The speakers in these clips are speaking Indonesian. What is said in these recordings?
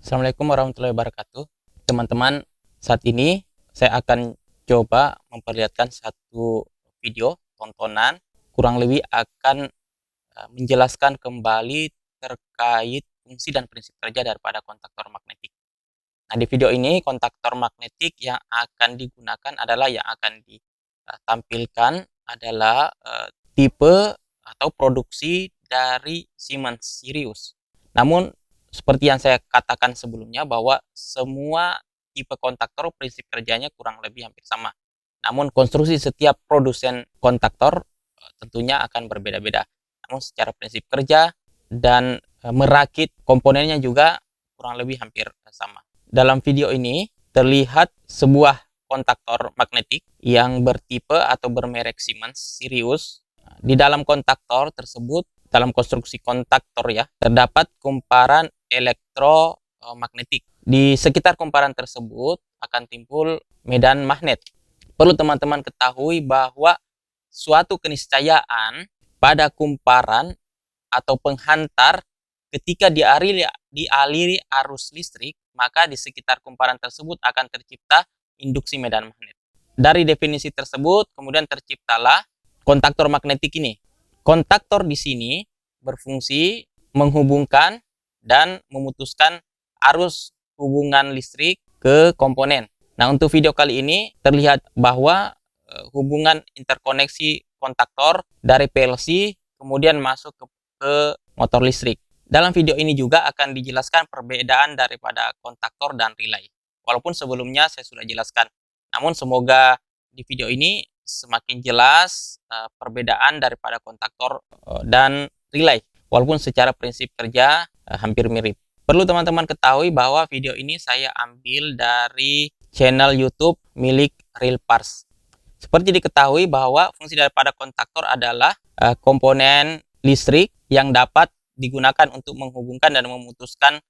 Assalamualaikum warahmatullahi wabarakatuh. Teman-teman, saat ini saya akan coba memperlihatkan satu video tontonan, kurang lebih akan menjelaskan kembali terkait fungsi dan prinsip kerja daripada kontaktor magnetik. Nah, di video ini kontaktor magnetik yang akan digunakan adalah yang akan ditampilkan adalah tipe atau produksi dari Siemens Sirius. Namun seperti yang saya katakan sebelumnya bahwa semua tipe kontaktor prinsip kerjanya kurang lebih hampir sama. Namun konstruksi setiap produsen kontaktor tentunya akan berbeda-beda. Namun secara prinsip kerja dan merakit komponennya juga kurang lebih hampir sama. Dalam video ini terlihat sebuah kontaktor magnetik yang bertipe atau bermerek Siemens Sirius. Di dalam kontaktor tersebut, dalam konstruksi kontaktor ya, terdapat kumparan elektromagnetik. Di sekitar kumparan tersebut akan timbul medan magnet. Perlu teman-teman ketahui bahwa suatu keniscayaan pada kumparan atau penghantar ketika dialiri arus listrik, maka di sekitar kumparan tersebut akan tercipta induksi medan magnet. Dari definisi tersebut, kemudian terciptalah kontaktor magnetik ini. Kontaktor di sini berfungsi menghubungkan dan memutuskan arus hubungan listrik ke komponen. Nah, untuk video kali ini terlihat bahwa hubungan interkoneksi kontaktor dari PLC kemudian masuk ke motor listrik. Dalam video ini juga akan dijelaskan perbedaan daripada kontaktor dan relay. Walaupun sebelumnya saya sudah jelaskan. Namun semoga di video ini semakin jelas perbedaan daripada kontaktor dan relay. Walaupun secara prinsip kerja hampir mirip. Perlu teman-teman ketahui bahwa video ini saya ambil dari channel YouTube milik Real Parts. Seperti diketahui bahwa fungsi daripada kontaktor adalah komponen listrik yang dapat digunakan untuk menghubungkan dan memutuskan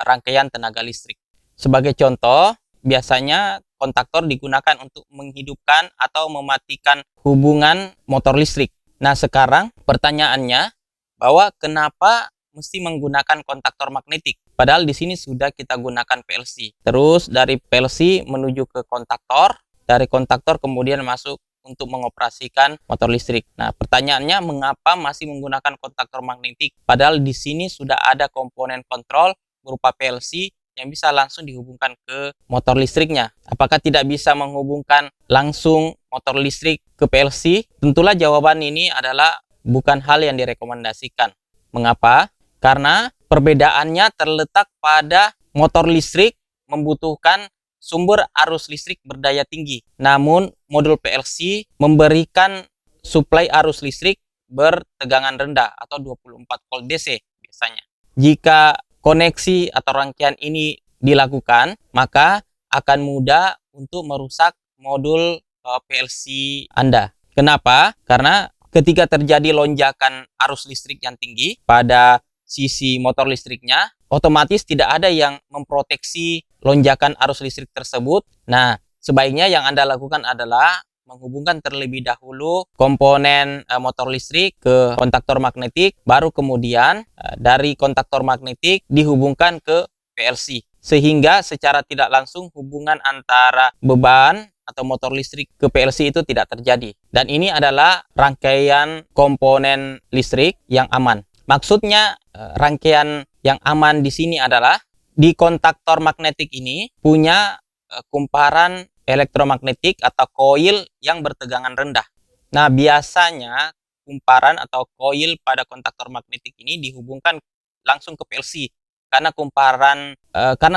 rangkaian tenaga listrik. Sebagai contoh, biasanya kontaktor digunakan untuk menghidupkan atau mematikan hubungan motor listrik. Nah, sekarang pertanyaannya bahwa kenapa mesti menggunakan kontaktor magnetik? Padahal di sini sudah kita gunakan PLC. Terus dari PLC menuju ke kontaktor, dari kontaktor kemudian masuk untuk mengoperasikan motor listrik. Nah, pertanyaannya mengapa masih menggunakan kontaktor magnetik? Padahal di sini sudah ada komponen kontrol berupa PLC yang bisa langsung dihubungkan ke motor listriknya. Apakah tidak bisa menghubungkan langsung motor listrik ke PLC? Tentulah jawaban ini adalah bukan hal yang direkomendasikan. Mengapa? Karena perbedaannya terletak pada motor listrik membutuhkan sumber arus listrik berdaya tinggi. Namun modul PLC memberikan suplai arus listrik bertegangan rendah atau 24 volt DC biasanya. Jika koneksi atau rangkaian ini dilakukan, maka akan mudah untuk merusak modul PLC Anda. Kenapa? Karena ketika terjadi lonjakan arus listrik yang tinggi pada sisi motor listriknya, otomatis tidak ada yang memproteksi lonjakan arus listrik tersebut. Nah, sebaiknya yang Anda lakukan adalah menghubungkan terlebih dahulu komponen motor listrik ke kontaktor magnetik, baru kemudian dari kontaktor magnetik dihubungkan ke PLC. Sehingga secara tidak langsung hubungan antara beban atau motor listrik ke PLC itu tidak terjadi. Dan ini adalah rangkaian komponen listrik yang aman. Maksudnya rangkaian yang aman di sini adalah di kontaktor magnetik ini punya kumparan elektromagnetik atau koil yang bertegangan rendah. Nah, biasanya kumparan atau koil pada kontaktor magnetik ini dihubungkan langsung ke PLC karena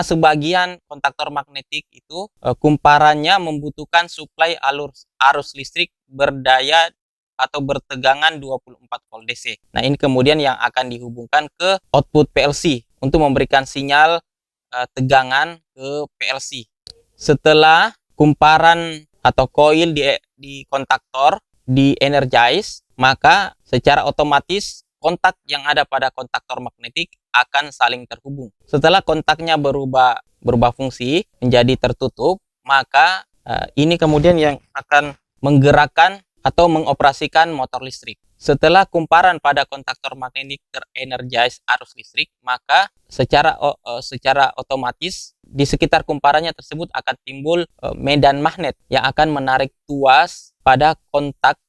sebagian kontaktor magnetik itu kumparannya membutuhkan suplai arus listrik berdaya atau bertegangan 24 volt DC. Nah, ini kemudian yang akan dihubungkan ke output PLC untuk memberikan sinyal tegangan ke PLC. Setelah kumparan atau koil di kontaktor di-energize, maka secara otomatis kontak yang ada pada kontaktor magnetik akan saling terhubung. Setelah kontaknya berubah fungsi menjadi tertutup, maka ini kemudian yang akan menggerakkan atau mengoperasikan motor listrik. Setelah kumparan pada kontaktor magnetik terenergize arus listrik, maka secara otomatis di sekitar kumparannya tersebut akan timbul medan magnet yang akan menarik tuas pada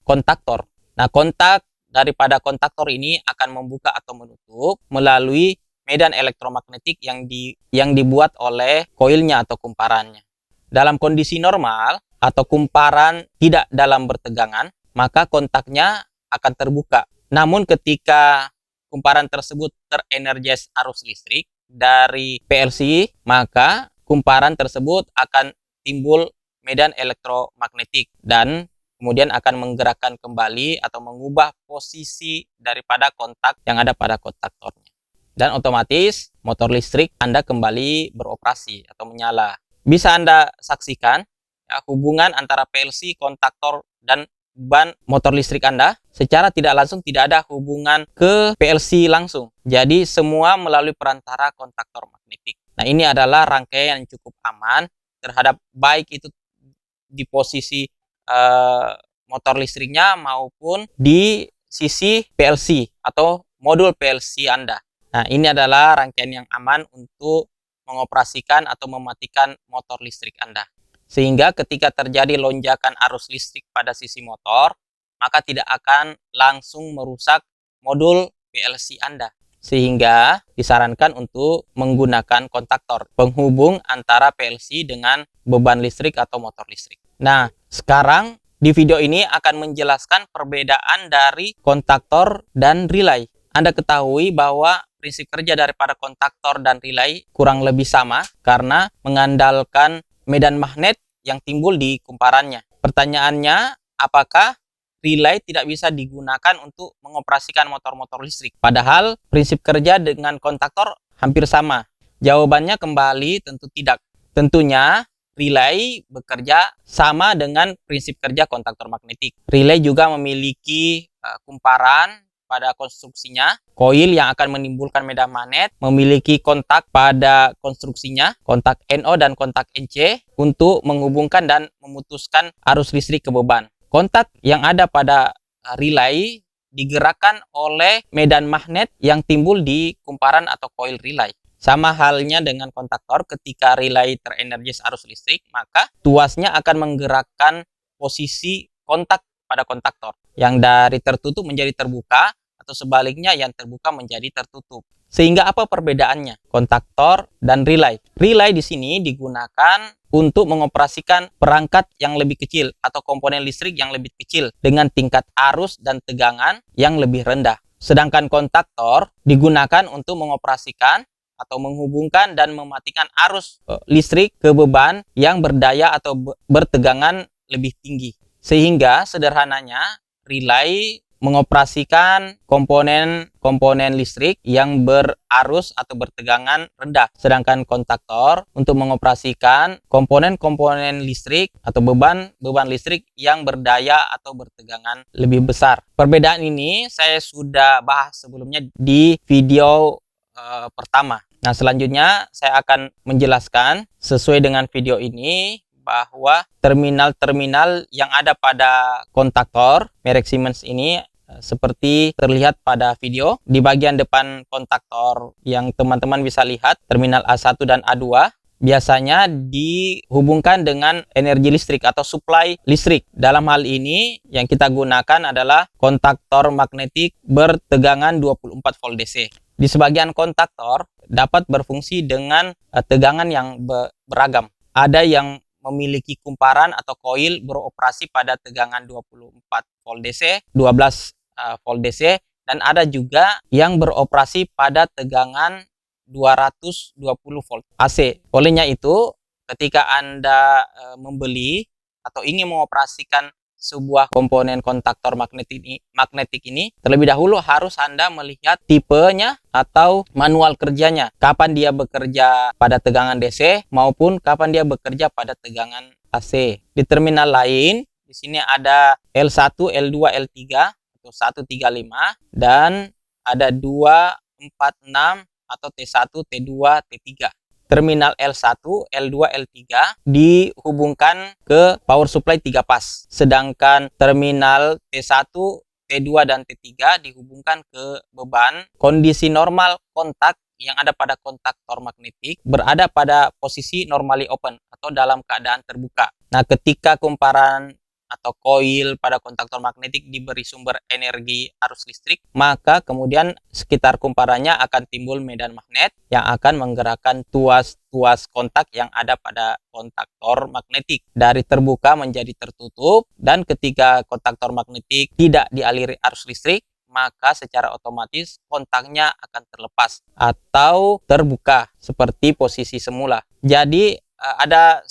kontaktor. Nah, kontak daripada kontaktor ini akan membuka atau menutup melalui medan elektromagnetik yang dibuat oleh koilnya atau kumparannya. Dalam kondisi normal atau kumparan tidak dalam bertegangan, maka kontaknya akan terbuka. Namun ketika kumparan tersebut terenergize arus listrik dari PLC, maka kumparan tersebut akan timbul medan elektromagnetik dan kemudian akan menggerakkan kembali atau mengubah posisi daripada kontak yang ada pada kontaktornya. Dan otomatis motor listrik Anda kembali beroperasi atau menyala. Bisa Anda saksikan ya, hubungan antara PLC, kontaktor, dan ban motor listrik Anda secara tidak langsung tidak ada hubungan ke PLC langsung. Jadi semua melalui perantara kontaktor magnetik. Nah, ini adalah rangkaian yang cukup aman terhadap baik itu di posisi motor listriknya maupun di sisi PLC atau modul PLC Anda. Nah, ini adalah rangkaian yang aman untuk mengoperasikan atau mematikan motor listrik Anda. Sehingga ketika terjadi lonjakan arus listrik pada sisi motor, maka tidak akan langsung merusak modul PLC Anda. Sehingga disarankan untuk menggunakan kontaktor penghubung antara PLC dengan beban listrik atau motor listrik. Nah, sekarang di video ini akan menjelaskan perbedaan dari kontaktor dan relay. Anda ketahui bahwa prinsip kerja daripada kontaktor dan relay kurang lebih sama karena mengandalkan medan magnet yang timbul di kumparannya. Pertanyaannya, apakah relay tidak bisa digunakan untuk mengoperasikan motor-motor listrik? Padahal prinsip kerja dengan kontaktor hampir sama. Jawabannya kembali tentu tidak. Tentunya relay bekerja sama dengan prinsip kerja kontaktor magnetik. Relay juga memiliki kumparan pada konstruksinya, koil yang akan menimbulkan medan magnet, memiliki kontak pada konstruksinya, kontak NO dan kontak NC untuk menghubungkan dan memutuskan arus listrik ke beban. Kontak yang ada pada relay digerakkan oleh medan magnet yang timbul di kumparan atau koil relay. Sama halnya dengan kontaktor, ketika relay terenergize arus listrik, maka tuasnya akan menggerakkan posisi kontak pada kontaktor yang dari tertutup menjadi terbuka atau sebaliknya yang terbuka menjadi tertutup. Sehingga apa perbedaannya kontaktor dan relay? Relay di sini digunakan untuk mengoperasikan perangkat yang lebih kecil atau komponen listrik yang lebih kecil dengan tingkat arus dan tegangan yang lebih rendah. Sedangkan kontaktor digunakan untuk mengoperasikan atau menghubungkan dan mematikan arus listrik ke beban yang berdaya atau bertegangan lebih tinggi. Sehingga sederhananya relay mengoperasikan komponen listrik yang berarus atau bertegangan rendah. Sedangkan kontaktor untuk mengoperasikan komponen listrik atau beban listrik yang berdaya atau bertegangan lebih besar. Perbedaan ini saya sudah bahas sebelumnya di video pertama. Nah, selanjutnya saya akan menjelaskan sesuai dengan video ini bahwa terminal-terminal yang ada pada kontaktor merek Siemens ini seperti terlihat pada video. Di bagian depan kontaktor yang teman-teman bisa lihat, terminal A1 dan A2 biasanya dihubungkan dengan energi listrik atau suplai listrik. Dalam hal ini yang kita gunakan adalah kontaktor magnetik bertegangan 24 volt DC. Di sebagian kontaktor dapat berfungsi dengan tegangan yang beragam. Ada yang memiliki kumparan atau koil beroperasi pada tegangan 24 volt DC, 12 volt DC, dan ada juga yang beroperasi pada tegangan 220 volt AC. Olehnya itu, ketika Anda membeli atau ingin mengoperasikan sebuah komponen kontaktor magnetik ini, terlebih dahulu harus Anda melihat tipenya atau manual kerjanya. Kapan dia bekerja pada tegangan DC maupun kapan dia bekerja pada tegangan AC. Di terminal lain, di sini ada L1, L2, L3 atau 135 dan ada 246 atau T1, T2, T3. Terminal L1, L2, L3 dihubungkan ke power supply 3 pas. Sedangkan terminal T1 T2 dan T3 dihubungkan ke beban. Kondisi normal kontak yang ada pada kontaktor magnetik berada pada posisi normally open atau dalam keadaan terbuka. Nah, ketika kumparan atau koil pada kontaktor magnetik diberi sumber energi arus listrik, maka kemudian sekitar kumparannya akan timbul medan magnet yang akan menggerakkan tuas-tuas kontak yang ada pada kontaktor magnetik dari terbuka menjadi tertutup. Dan ketika kontaktor magnetik tidak dialiri arus listrik, maka secara otomatis kontaknya akan terlepas atau terbuka seperti posisi semula. Jadi ada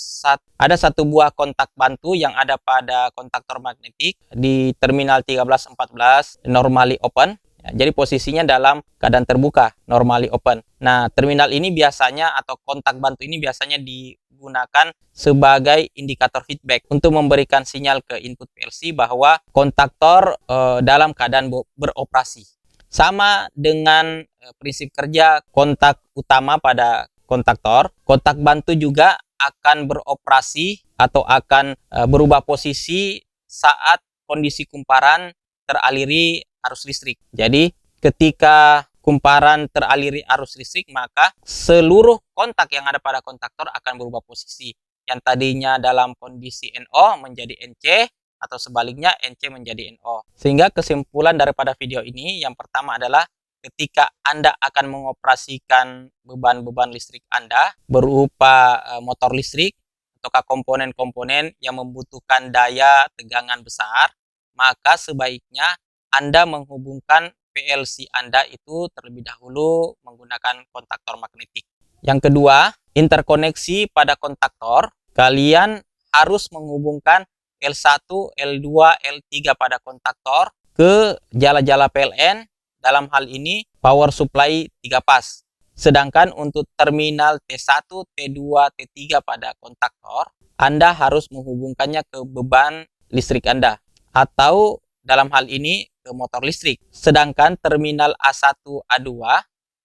satu buah kontak bantu yang ada pada kontaktor magnetik di terminal 13-14 normally open. Ya, jadi posisinya dalam keadaan terbuka, normally open. Nah, terminal ini biasanya atau kontak bantu ini biasanya digunakan sebagai indikator feedback untuk memberikan sinyal ke input PLC bahwa kontaktor dalam keadaan beroperasi. Sama dengan prinsip kerja kontak utama pada kontaktor, kontak bantu juga akan beroperasi atau akan berubah posisi saat kondisi kumparan teraliri arus listrik. Jadi ketika kumparan teraliri arus listrik, maka seluruh kontak yang ada pada kontaktor akan berubah posisi. Yang tadinya dalam kondisi NO menjadi NC atau sebaliknya NC menjadi NO. Sehingga kesimpulan daripada video ini yang pertama adalah ketika Anda akan mengoperasikan beban-beban listrik Anda berupa motor listrik atau komponen-komponen yang membutuhkan daya tegangan besar, maka sebaiknya Anda menghubungkan PLC Anda itu terlebih dahulu menggunakan kontaktor magnetik. Yang kedua, interkoneksi pada kontaktor, kalian harus menghubungkan L1, L2, L3 pada kontaktor ke jala-jala PLN. Dalam hal ini power supply 3 pas. Sedangkan untuk terminal T1, T2, T3 pada kontaktor, Anda harus menghubungkannya ke beban listrik Anda atau dalam hal ini ke motor listrik. Sedangkan terminal A1, A2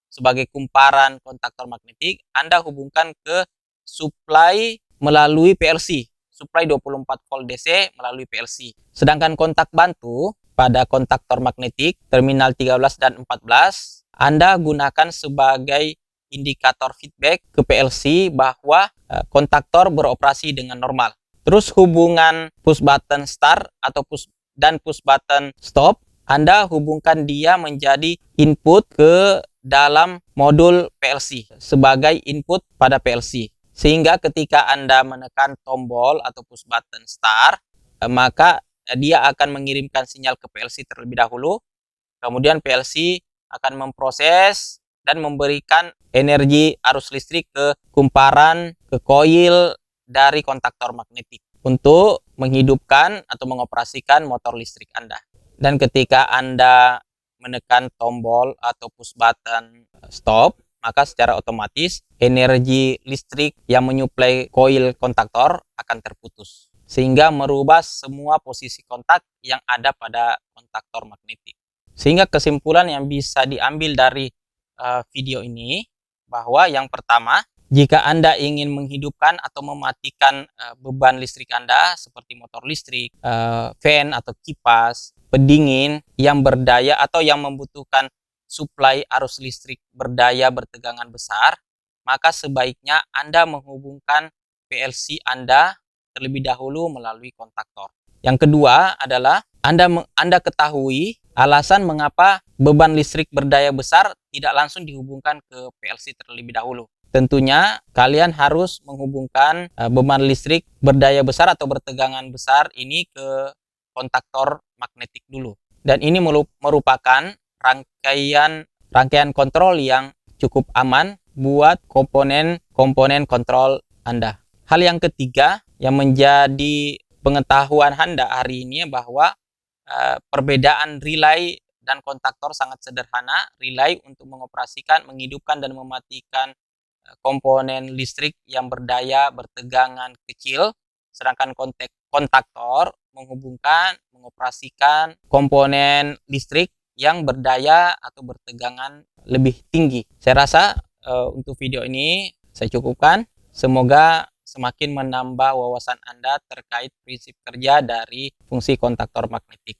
sebagai kumparan kontaktor magnetik, Anda hubungkan ke supply melalui PLC, supply 24 volt DC melalui PLC. Sedangkan kontak bantu pada kontaktor magnetik terminal 13 dan 14 Anda gunakan sebagai indikator feedback ke PLC bahwa kontaktor beroperasi dengan normal. Terus hubungan push button start atau push button stop, Anda hubungkan dia menjadi input ke dalam modul PLC sebagai input pada PLC. Sehingga ketika Anda menekan tombol atau push button start, maka dia akan mengirimkan sinyal ke PLC terlebih dahulu. Kemudian PLC akan memproses dan memberikan energi arus listrik ke kumparan, ke koil dari kontaktor magnetik untuk menghidupkan atau mengoperasikan motor listrik Anda. Dan ketika Anda menekan tombol atau push button stop, maka secara otomatis energi listrik yang menyuplai koil kontaktor akan terputus, sehingga merubah semua posisi kontak yang ada pada kontaktor magnetik. Sehingga kesimpulan yang bisa diambil dari video ini bahwa yang pertama, jika Anda ingin menghidupkan atau mematikan beban listrik Anda seperti motor listrik, fan atau kipas, pendingin yang berdaya atau yang membutuhkan suplai arus listrik berdaya bertegangan besar, maka sebaiknya Anda menghubungkan PLC Anda terlebih dahulu melalui kontaktor. Yang kedua adalah Anda ketahui alasan mengapa beban listrik berdaya besar tidak langsung dihubungkan ke PLC terlebih dahulu. Tentunya kalian harus menghubungkan beban listrik berdaya besar atau bertegangan besar ini ke kontaktor magnetik dulu. Dan ini merupakan rangkaian kontrol yang cukup aman buat komponen kontrol Anda. Hal yang ketiga yang menjadi pengetahuan Anda hari ini bahwa perbedaan relay dan kontaktor sangat sederhana. Relay untuk mengoperasikan, menghidupkan dan mematikan komponen listrik yang berdaya bertegangan kecil, sedangkan kontaktor mengoperasikan komponen listrik yang berdaya atau bertegangan lebih tinggi. Saya rasa untuk video ini saya cukupkan. Semoga semakin menambah wawasan Anda terkait prinsip kerja dari fungsi kontaktor magnetik.